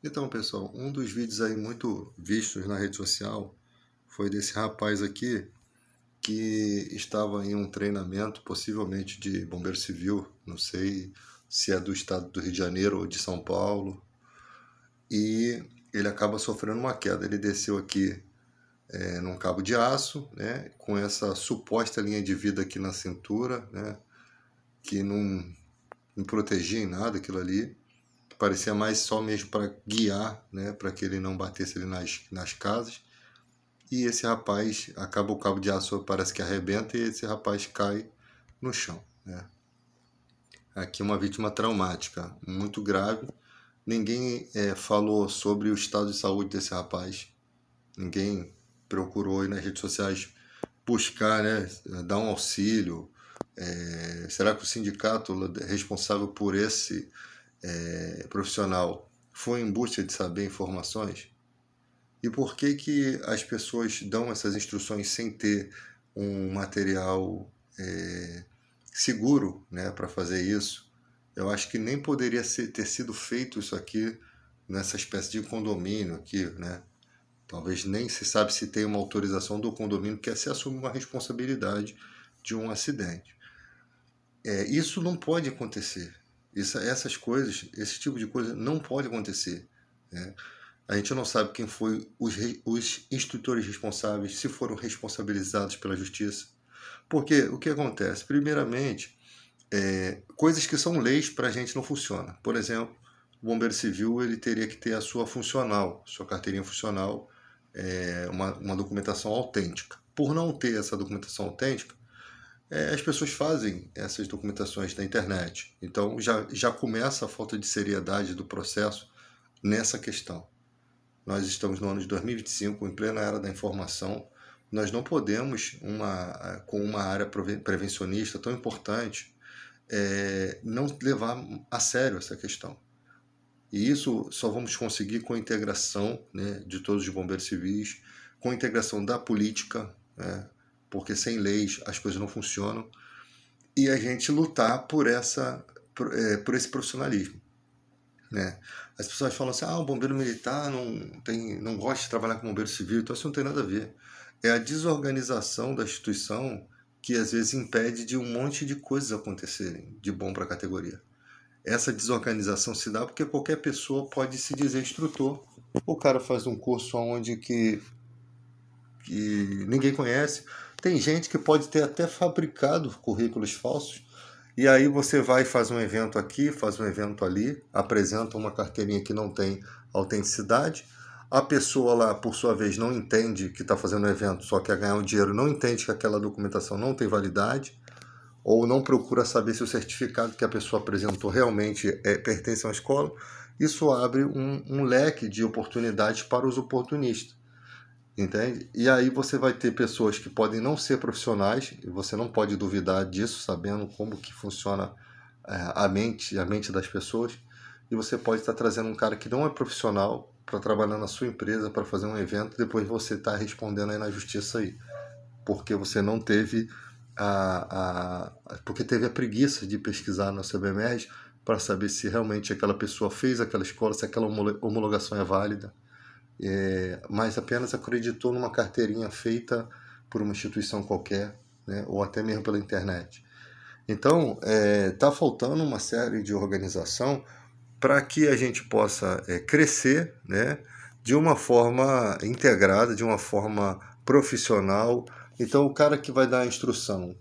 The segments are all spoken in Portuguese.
Então, pessoal, um dos vídeos aí muito vistos na rede social foi desse rapaz aqui que estava em um treinamento, possivelmente de bombeiro civil, não sei se é do estado do Rio de Janeiro ou de São Paulo, e ele acaba sofrendo uma queda. Ele desceu aqui num cabo de aço, né, com essa suposta linha de vida aqui na cintura, né, que não protegia em nada aquilo ali. Parecia mais só mesmo para guiar, né, para que ele não batesse ali nas casas. E esse rapaz acaba o cabo de aço, parece que arrebenta e esse rapaz cai no chão, né? Aqui uma vítima traumática, muito grave. Ninguém falou sobre o estado de saúde desse rapaz. Ninguém procurou aí nas redes sociais buscar, né, dar um auxílio. Será que o sindicato responsável por esse profissional foi em busca de saber informações? E por que que as pessoas dão essas instruções sem ter um material seguro, né, para fazer isso? Eu acho que nem poderia ter sido feito isso aqui nessa espécie de condomínio aqui, né? Talvez nem se sabe se tem uma autorização do condomínio que se assume uma responsabilidade de um acidente. Isso não pode acontecer. Essas coisas, esse tipo de coisa não pode acontecer, né? A gente não sabe quem foi os instrutores responsáveis, se foram responsabilizados pela justiça. Porque o que acontece? Primeiramente, coisas que são leis para a gente não funcionam. Por exemplo, o bombeiro civil ele teria que ter a sua funcional, sua carteirinha funcional, uma documentação autêntica. Por não ter essa documentação autêntica, as pessoas fazem essas documentações na internet. Então já começa a falta de seriedade do processo nessa questão. Nós estamos no ano de 2025, em plena era da informação. Nós não podemos, com uma área prevencionista tão importante, não levar a sério essa questão. E isso só vamos conseguir com a integração, né, de todos os bombeiros civis, com a integração da política, né, porque sem leis as coisas não funcionam, e a gente lutar por esse profissionalismo, né? As pessoas falam assim, o bombeiro militar não gosta de trabalhar com bombeiro civil, então isso não tem nada a ver. É a desorganização da instituição que às vezes impede de um monte de coisas acontecerem de bom para a categoria. Essa desorganização se dá porque qualquer pessoa pode se dizer instrutor. O cara faz um curso onde que ninguém conhece. Tem gente que pode ter até fabricado currículos falsos. E aí você vai e faz um evento aqui, faz um evento ali, apresenta uma carteirinha que não tem autenticidade. A pessoa lá, por sua vez, não entende que está fazendo o evento, só quer ganhar um dinheiro, não entende que aquela documentação não tem validade, ou não procura saber se o certificado que a pessoa apresentou realmente pertence a uma escola. Isso abre um leque de oportunidades para os oportunistas. Entende? E aí você vai ter pessoas que podem não ser profissionais, e você não pode duvidar disso, sabendo como que funciona a mente das pessoas. E você pode estar trazendo um cara que não é profissional para trabalhar na sua empresa, para fazer um evento, e depois você está respondendo aí na justiça aí. Porque você não teve porque teve a preguiça de pesquisar na CBMERS para saber se realmente aquela pessoa fez aquela escola, se aquela homologação é válida, mas apenas acreditou numa carteirinha feita por uma instituição qualquer, né, ou até mesmo pela internet. Então, está faltando uma série de organização para que a gente possa crescer, né, de uma forma integrada, de uma forma profissional. Então, o cara que vai dar a instrução,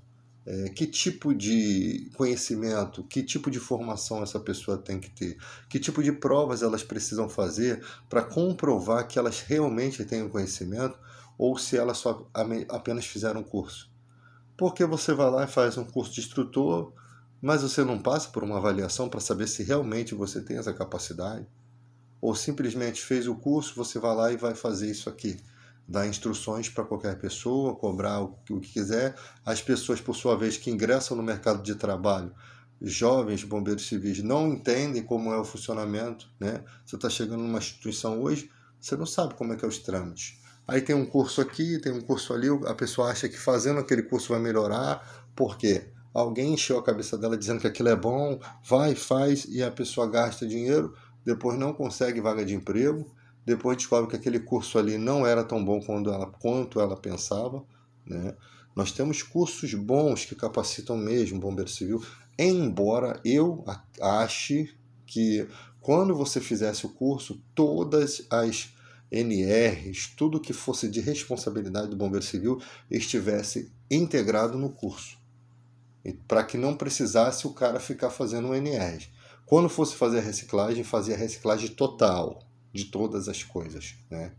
que tipo de conhecimento, que tipo de formação essa pessoa tem que ter, que tipo de provas elas precisam fazer para comprovar que elas realmente têm o conhecimento ou se elas só apenas fizeram um curso. Porque você vai lá e faz um curso de instrutor, mas você não passa por uma avaliação para saber se realmente você tem essa capacidade, ou simplesmente fez o curso, você vai lá e vai fazer isso aqui. Dar instruções para qualquer pessoa, cobrar o que quiser. As pessoas, por sua vez, que ingressam no mercado de trabalho, jovens bombeiros civis, não entendem como é o funcionamento, né? Você está chegando numa instituição hoje, você não sabe como é que é os trâmites. Aí tem um curso aqui, tem um curso ali, a pessoa acha que fazendo aquele curso vai melhorar, por quê? Alguém encheu a cabeça dela dizendo que aquilo é bom, vai, faz, e a pessoa gasta dinheiro, depois não consegue vaga de emprego, depois descobre que aquele curso ali não era tão bom quanto ela pensava, né? Nós temos cursos bons que capacitam mesmo bombeiro civil, embora eu ache que quando você fizesse o curso, todas as NRs, tudo que fosse de responsabilidade do bombeiro civil estivesse integrado no curso, para que não precisasse o cara ficar fazendo NRs. Quando fosse fazer a reciclagem, fazia a reciclagem total de todas as coisas, né?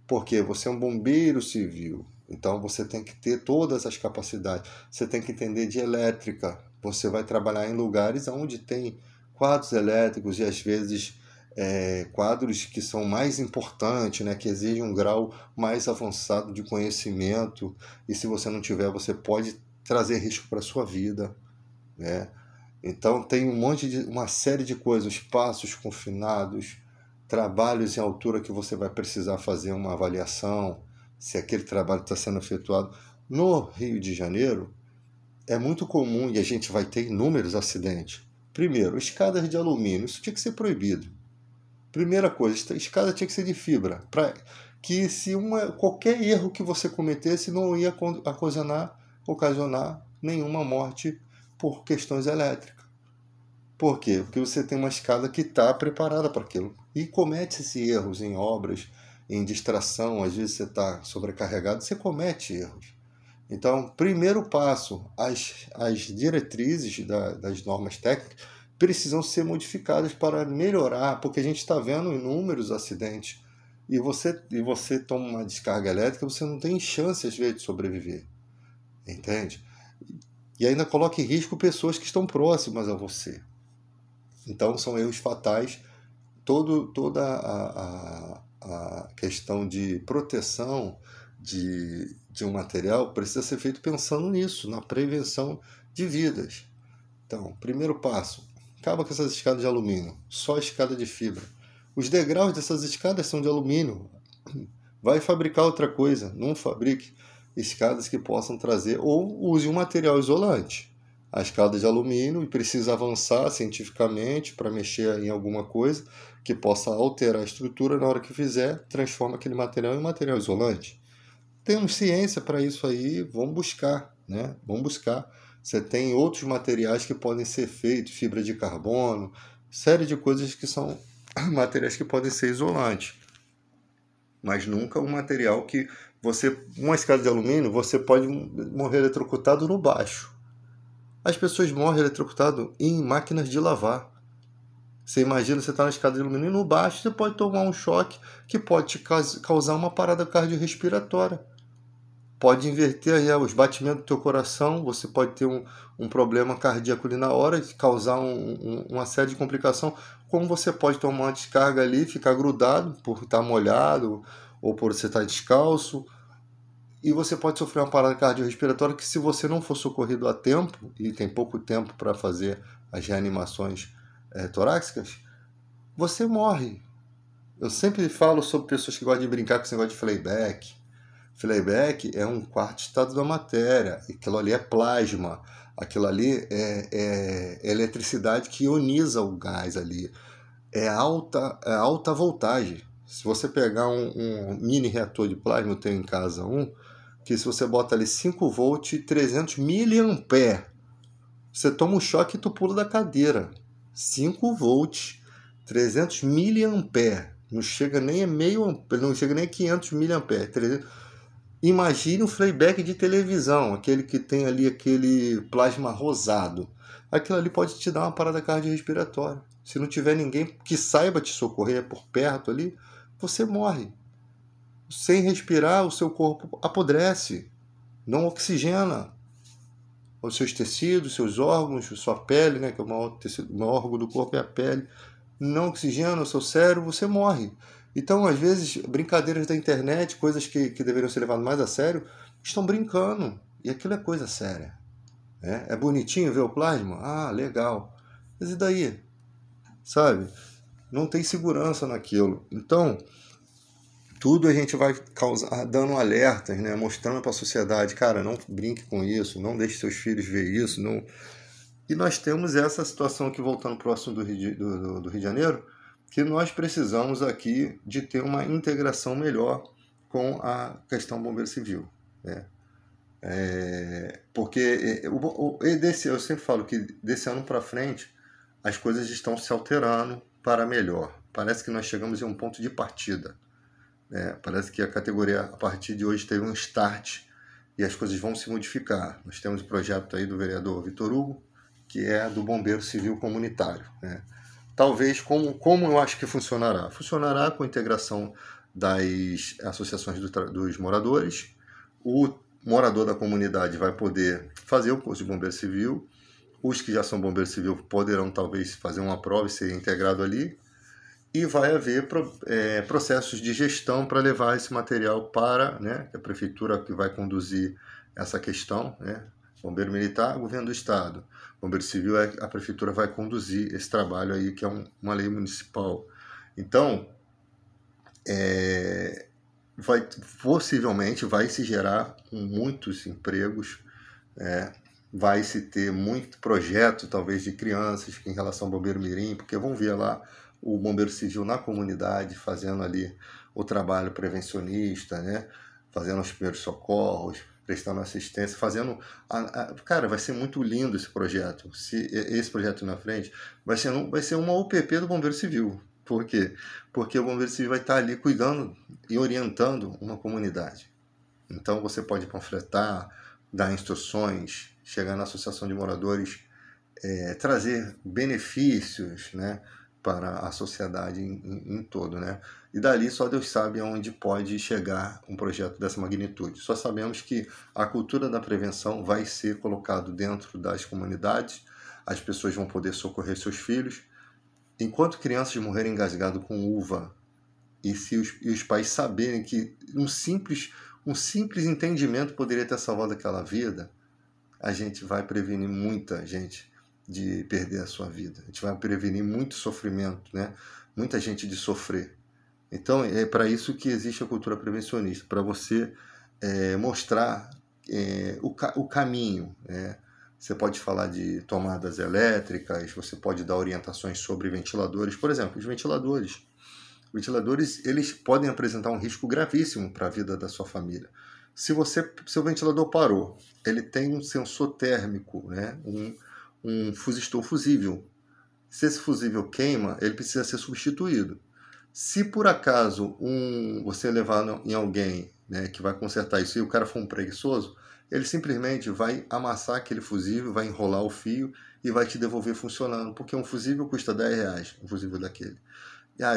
Porque você é um bombeiro civil, então você tem que ter todas as capacidades. Você tem que entender de elétrica. Você vai trabalhar em lugares onde tem quadros elétricos e às vezes quadros que são mais importantes, né, que exigem um grau mais avançado de conhecimento. E se você não tiver, você pode trazer risco para a sua vida, né? Então tem uma série de coisas, passos confinados, trabalhos em altura que você vai precisar fazer uma avaliação se aquele trabalho está sendo efetuado. No Rio de Janeiro é muito comum e a gente vai ter inúmeros acidentes. Primeiro, escadas de alumínio, isso tinha que ser proibido. Primeira coisa, a escada tinha que ser de fibra, para que se qualquer erro que você cometesse não ia ocasionar nenhuma morte por questões elétricas. Por quê? Porque você tem uma escada que está preparada para aquilo. E comete-se erros em obras, em distração, às vezes você está sobrecarregado, você comete erros. Então, primeiro passo, as diretrizes das normas técnicas precisam ser modificadas para melhorar, porque a gente está vendo inúmeros acidentes. E você toma uma descarga elétrica, você não tem chance, às vezes, de sobreviver. Entende? E ainda coloca em risco pessoas que estão próximas a você. Então, são erros fatais. Toda a questão de proteção de um material precisa ser feito pensando nisso, na prevenção de vidas. Então, primeiro passo, acaba com essas escadas de alumínio, só escada de fibra. Os degraus dessas escadas são de alumínio. Vai fabricar outra coisa, não fabrique escadas que possam trazer, ou use um material isolante. A escada de alumínio e precisa avançar cientificamente para mexer em alguma coisa que possa alterar a estrutura, na hora que fizer, transforma aquele material em material isolante. Temos ciência para isso aí, vamos buscar, né? Vamos buscar. Você tem outros materiais que podem ser feitos, fibra de carbono, série de coisas que são materiais que podem ser isolantes. Mas nunca um material que uma escada de alumínio, você pode morrer eletrocutado no baixo. As pessoas morrem eletrocutadas em máquinas de lavar. Você imagina, você está na escada de alumínio e no baixo você pode tomar um choque que pode te causar uma parada cardiorrespiratória. Pode inverter aí os batimentos do teu coração, você pode ter um problema cardíaco ali na hora, de causar uma série de complicações, como você pode tomar uma descarga ali, ficar grudado por estar molhado ou por você estar descalço, e você pode sofrer uma parada cardiorrespiratória que, se você não for socorrido a tempo, e tem pouco tempo para fazer as reanimações torácicas, você morre. Eu sempre falo sobre pessoas que gostam de brincar com esse negócio de playback. Playback é um quarto estado da matéria, aquilo ali é plasma, aquilo ali é eletricidade que ioniza o gás ali, é alta voltagem. Se você pegar um mini reator de plasma, eu tenho em casa que se você bota ali 5 volts e 300 miliamperes, você toma um choque e tu pula da cadeira. 5 volts, 300 miliamperes, não chega nem a meio ampere, não chega nem a 500 miliamperes. Imagine um playback de televisão, aquele que tem ali aquele plasma rosado. Aquilo ali pode te dar uma parada cardiorrespiratória. Se não tiver ninguém que saiba te socorrer por perto ali, você morre. Sem respirar, o seu corpo apodrece, não oxigena os seus tecidos, seus órgãos, sua pele, né, que é o maior órgão do corpo é a pele, não oxigena o seu cérebro, você morre. Então, às vezes, brincadeiras da internet, coisas que deveriam ser levadas mais a sério, estão brincando. E aquilo é coisa séria. É bonitinho ver o plasma? Ah, legal. Mas e daí? Sabe? Não tem segurança naquilo. Então, tudo a gente vai dando alertas, né? Mostrando para a sociedade, cara, não brinque com isso, não deixe seus filhos ver isso. Não... E nós temos essa situação aqui, voltando para o assunto do Rio de Janeiro, que nós precisamos aqui de ter uma integração melhor com a questão bombeiro civil, né? Porque eu sempre falo que desse ano para frente as coisas estão se alterando para melhor. Parece que nós chegamos em um ponto de partida, né? Parece que a categoria, a partir de hoje, teve um start e as coisas vão se modificar. Nós temos o projeto aí do vereador Vitor Hugo, que é do bombeiro civil comunitário, né? Talvez, como eu acho que funcionará? Funcionará com a integração das associações dos moradores. O morador da comunidade vai poder fazer o curso de bombeiro civil. Os que já são bombeiro civil poderão talvez fazer uma prova e ser integrado ali. E vai haver processos de gestão para levar esse material para, né, a prefeitura que vai conduzir essa questão, né? Bombeiro militar, governo do estado. Bombeiro civil, a prefeitura vai conduzir esse trabalho aí, que é uma lei municipal. Então, possivelmente vai se gerar muitos empregos, vai se ter muito projeto, talvez, de crianças em relação ao bombeiro mirim, porque vão ver lá o bombeiro civil na comunidade fazendo ali o trabalho prevencionista, né? Fazendo os primeiros socorros, prestando assistência, fazendo... Cara, vai ser muito lindo esse projeto. Se esse projeto na frente vai ser uma UPP do bombeiro civil. Por quê? Porque o bombeiro civil vai estar ali cuidando e orientando uma comunidade. Então você pode panfletar, dar instruções, chegar na associação de moradores, trazer benefícios, né, para a sociedade em todo, né? E dali só Deus sabe aonde pode chegar um projeto dessa magnitude. Só sabemos que a cultura da prevenção vai ser colocado dentro das comunidades, as pessoas vão poder socorrer seus filhos. Enquanto crianças morrerem engasgado com uva e os pais saberem que um simples entendimento poderia ter salvado aquela vida, a gente vai prevenir muita gente de perder a sua vida. A gente vai prevenir muito sofrimento, né? Muita gente de sofrer. Então, é para isso que existe a cultura prevencionista, para você mostrar o caminho, né? Você pode falar de tomadas elétricas, você pode dar orientações sobre ventiladores. Por exemplo, os ventiladores, eles podem apresentar um risco gravíssimo para a vida da sua família. Se seu ventilador parou, ele tem um sensor térmico, né? um fusistor fusível. Se esse fusível queima, ele precisa ser substituído. Se por acaso você levar em alguém, né, que vai consertar isso e o cara for um preguiçoso, ele simplesmente vai amassar aquele fusível, vai enrolar o fio e vai te devolver funcionando, porque um fusível custa R$10, um fusível daquele.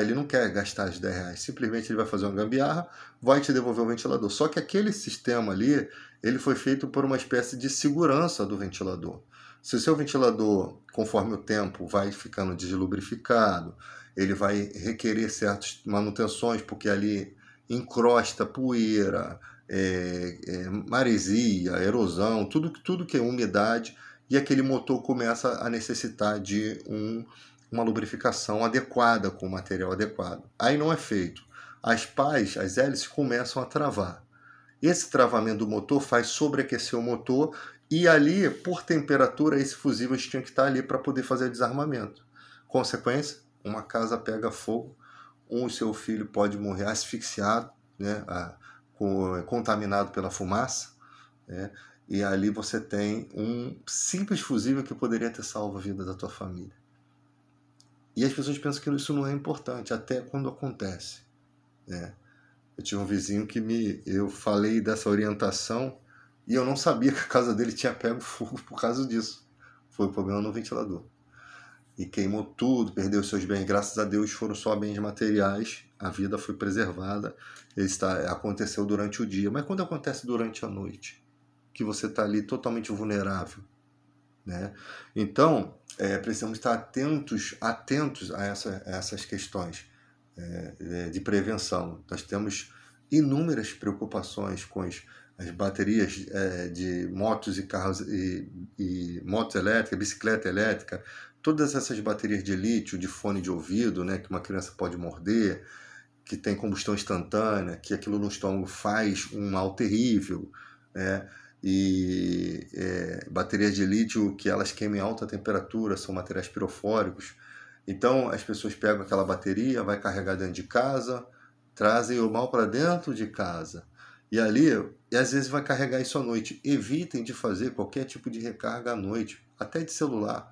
Ele não quer gastar os R$10, simplesmente ele vai fazer uma gambiarra, vai te devolver o ventilador. Só que aquele sistema ali, ele foi feito por uma espécie de segurança do ventilador. Se o seu ventilador, conforme o tempo, vai ficando deslubrificado, ele vai requerer certas manutenções, porque ali encrosta poeira, maresia, erosão, tudo que é umidade, e aquele motor começa a necessitar de uma lubrificação adequada, com o material adequado. Aí não é feito. As hélices começam a travar. Esse travamento do motor faz sobreaquecer o motor e ali, por temperatura, esse fusível tinha que estar ali para poder fazer o desarmamento. Consequência, uma casa pega fogo, seu filho pode morrer asfixiado, né, contaminado pela fumaça, né, e ali você tem um simples fusível que poderia ter salvo a vida da tua família. E as pessoas pensam que isso não é importante, até quando acontece, né? Eu tinha um vizinho eu falei dessa orientação e eu não sabia que a casa dele tinha pego fogo por causa disso. Foi o problema no ventilador. E queimou tudo, perdeu seus bens. Graças a Deus foram só bens materiais, a vida foi preservada. Aconteceu durante o dia. Mas quando acontece durante a noite, que você está ali totalmente vulnerável, né? Então, precisamos estar atentos a essas questões de prevenção. Nós temos inúmeras preocupações com as baterias de motos e carros e motos elétricas, bicicleta elétrica, todas essas baterias de lítio, de fone de ouvido, né, que uma criança pode morder, que tem combustão instantânea, que aquilo no estômago faz um mal terrível, né? Baterias de lítio que elas queimam em alta temperatura, são materiais pirofóricos. Então as pessoas pegam aquela bateria, vai carregar dentro de casa, trazem o mal para dentro de casa. E ali, e às vezes vai carregar isso à noite. Evitem de fazer qualquer tipo de recarga à noite, até de celular.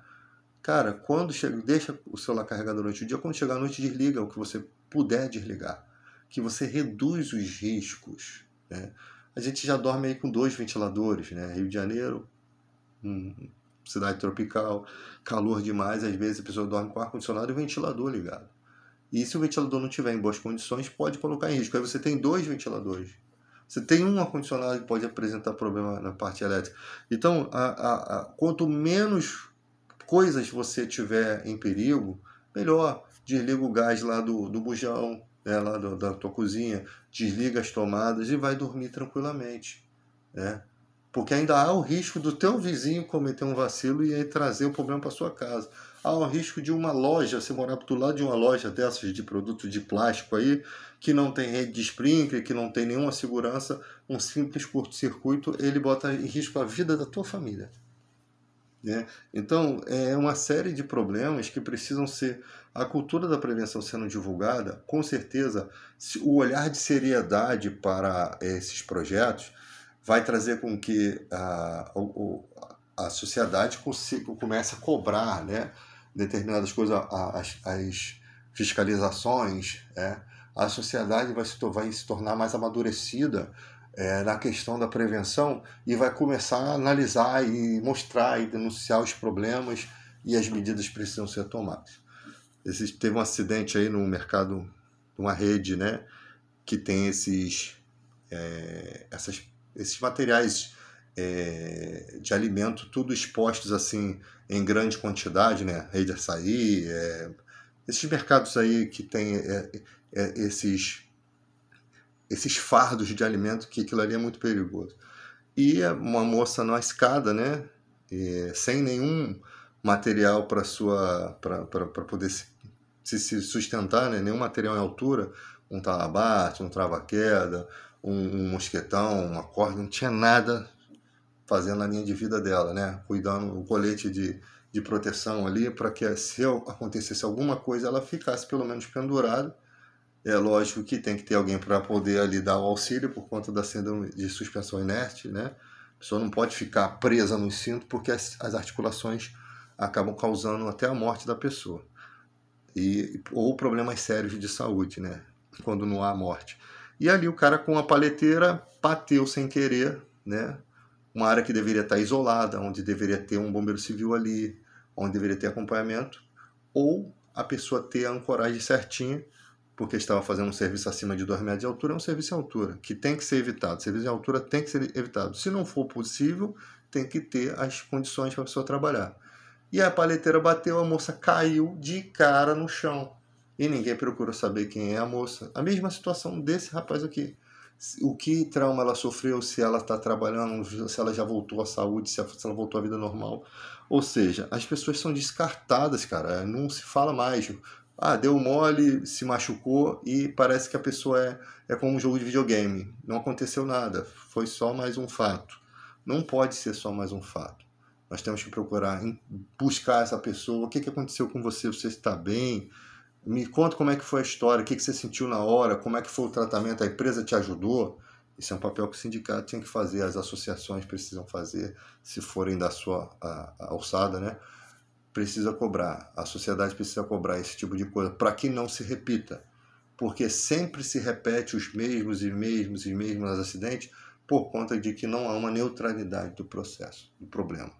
Cara, quando chega, deixa o celular carregado durante o dia, quando chegar à noite, desliga o que você puder desligar. Que você reduz os riscos, né? A gente já dorme aí com 2 ventiladores, né? Rio de Janeiro, cidade tropical, calor demais, às vezes a pessoa dorme com ar-condicionado e ventilador ligado. E se o ventilador não estiver em boas condições, pode colocar em risco. Aí você tem 2 ventiladores. Você tem um ar-condicionado que pode apresentar problema na parte elétrica. Então, quanto menos coisas você tiver em perigo, melhor. Desliga o gás lá do bujão, né, lá da tua cozinha, desliga as tomadas e vai dormir tranquilamente, né? Porque ainda há o risco do teu vizinho cometer um vacilo e aí trazer o problema para sua casa. Há o risco de uma loja, você morar do lado de uma loja dessas de produtos de plástico aí, que não tem rede de sprinkler, que não tem nenhuma segurança, um simples curto-circuito, ele bota em risco a vida da tua família, né? Então, é uma série de problemas que precisam ser... A cultura da prevenção sendo divulgada, com certeza, o olhar de seriedade para esses projetos vai trazer com que a sociedade comece a cobrar, né, determinadas coisas, as fiscalizações, né? A sociedade vai se tornar mais amadurecida na questão da prevenção e vai começar a analisar e mostrar e denunciar os problemas e as medidas que precisam ser tomadas. Teve um acidente aí no mercado, uma rede, né, que tem esses materiais de alimento tudo expostos assim em grande quantidade, né, rede açaí, esses mercados aí que tem esses fardos de alimento, que aquilo ali é muito perigoso. E uma moça na escada, né, sem nenhum material para poder se sustentar, né, nenhum material em altura, um talabarte, um trava-queda, um mosquetão, uma corda, não tinha nada fazendo a linha de vida dela, né, cuidando o colete de proteção ali para que se acontecesse alguma coisa ela ficasse pelo menos pendurada. É lógico que tem que ter alguém para poder ali dar o auxílio por conta da síndrome de suspensão inerte, né? A pessoa não pode ficar presa no cinto porque as articulações acabam causando até a morte da pessoa. Ou problemas sérios de saúde, né? Quando não há morte. E ali o cara com a paleteira bateu sem querer, né? Uma área que deveria estar isolada, onde deveria ter um bombeiro civil ali, onde deveria ter acompanhamento, ou a pessoa ter a ancoragem certinha, porque estava fazendo um serviço acima de 2 metros de altura, é um serviço em altura, que tem que ser evitado. Serviço em altura tem que ser evitado. Se não for possível, tem que ter as condições para a pessoa trabalhar. E a paleteira bateu, a moça caiu de cara no chão. E ninguém procura saber quem é a moça. A mesma situação desse rapaz aqui. O que trauma ela sofreu, se ela está trabalhando, se ela já voltou à saúde, se ela voltou à vida normal. Ou seja, as pessoas são descartadas, cara. Não se fala mais. Deu mole, se machucou e parece que a pessoa é como um jogo de videogame. Não aconteceu nada, foi só mais um fato. Não pode ser só mais um fato. Nós temos que procurar buscar essa pessoa. O que aconteceu com você? Você está bem? Me conta como é que foi a história, o que você sentiu na hora, como é que foi o tratamento, a empresa te ajudou? Isso é um papel que o sindicato tem que fazer, as associações precisam fazer, se forem da sua alçada, né? Precisa cobrar, a sociedade precisa cobrar esse tipo de coisa para que não se repita, porque sempre se repete os mesmos acidentes por conta de que não há uma neutralidade do processo, do problema.